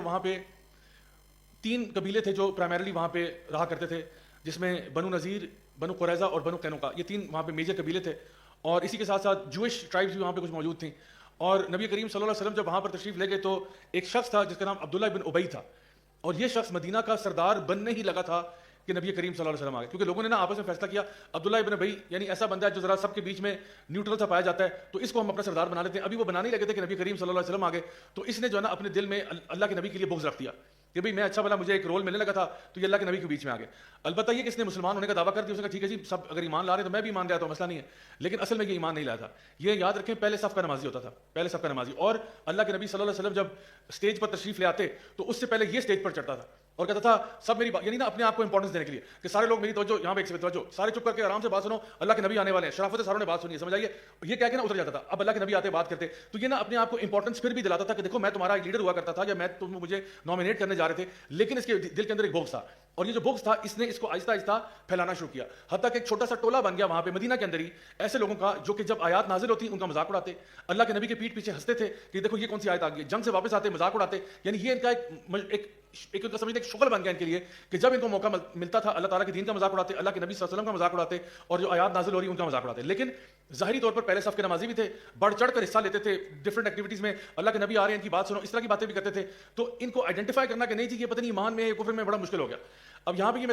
وہاں پہ 3 قبیلے تھے جو پرائمریلی وہاں پہ رہا کرتے تھے، جس میں بنو نذیر، بنو قریظہ اور بنو قینقاع، یہ 3 وہاں پہ میجر قبیلے تھے، اور اسی کے ساتھ ساتھ جوئش ٹرائبز بھی وہاں پہ کچھ موجود تھیں. اور نبی کریم صلی اللہ علیہ وسلم جب وہاں پر تشریف لے گئے تو ایک شخص تھا جس کا نام عبداللہ بن ابی تھا، اور یہ شخص مدینہ کا سردار بننے ہی لگا تھا کہ نبی کریم صلی اللہ علیہ وسلم آ گئے، کیونکہ لوگوں نے نا آپس میں فیصلہ کیا عبداللہ ابن ابی یعنی ایسا بندہ ہے جو ذرا سب کے بیچ میں نیوٹرل سا پایا جاتا ہے، تو اس کو ہم اپنا سردار بنا لیتے ہیں. ابھی وہ بنانے ہی لگے تھے کہ نبی کریم صلی اللہ علیہ وسلم آ گئے، تو اس نے جو ہے نا اپنے دل میں اللہ کے نبی کے لیے بغض رکھ دیا کہ بھئی میں اچھا بلا مجھے ایک رول ملنے لگا تھا تو یہ اللہ کے نبی کے بیچ میں آ گئے. البتہ یہ کہ اس نے مسلمان ہونے کا دعویٰ کر دیا، اس نے کہا ٹھیک ہے جی سب اگر ایمان لا رہے ہیں تو میں بھی ایمان لے آتا ہوں، مسئلہ نہیں ہے، لیکن اصل میں یہ ایمان نہیں لایا تھا. یہ یاد رکھیں پہلے صف کا نمازی ہوتا تھا، پہلے صف کا نمازی. اور اللہ کے نبی صلی اللہ علیہ وسلم جب اسٹیج پر تشریف لے آتے تو اس سے پہلے یہ اسٹیج پر چڑھتا تھا اور کہتا تھا سب میری بات، یعنی نا اپنے آپ کو امپورٹنس دینے کے لیے کہ سارے لوگ میری توجہ، یہاں پہ ایک سے توجہ، سارے چپ کر کے آرام سے بات سنو، اللہ کے نبی آنے والے ہیں، شرافت سے ساروں نے بات سنی ہے، سمجھ آئیے، یہ کہہ کے نا اتر جاتا تھا. اب اللہ کے نبی آتے بات کرتے تو یہ نا اپنے آپ کو امپورٹنس پھر بھی دلاتا تھا کہ دیکھو میں تمہارا ایک لیڈر ہوا کرتا تھا یا میں تم مجھے نامینیٹ کرنے جا رہے تھے، لیکن اس کے دل کے اندر ایک بغض تھا، اور یہ جو بغض تھا اس نے اس کو آہستہ آہستہ پھیلانا شروع کیا، حتیٰ کہ ایک چھوٹا سا ٹولہ بن گیا وہاں پہ مدینہ کے اندر ہی ایسے لوگوں کا جو کہ جب آیات نازل ہوتی ان کا مذاق اڑاتے، اللہ کے نبی کے پیٹھ پیچھے ہنستے تھے کہ دیکھو یہ کون سی آیت آ گئی، جنگ سے واپس آتے مذاق اڑاتے. یعنی یہ ان کا ایک ان کا سمجھتے ایک شغل بن گیا ان کے لیے کہ جب ان کو موقع ملتا تھا اللہ تعالیٰ کے دین کا مذاق اڑاتے، اللہ کے نبی صلی اللہ علیہ وسلم کا مذاق اڑاتے، اور جو آیات نازل ہو رہی ان کا مذاق اڑاتے. لیکن ظاہری طور پر پہلے صف کے نمازی بھی تھے، بڑھ چڑھ کر حصہ لیتے تھے ڈفرنٹ ایکٹیویٹیز میں، اللہ کے نبی آ رہے ہیں ان کی بات سنو، اس طرح کی باتیں بھی کرتے تھے. تو ان کو آئیڈینٹیفائی کرنا کہ نہیں جی یہ پتہ نہیں ایمان میں کفر میں بڑا مشکل ہو گیا. اب یہاں پہ یہ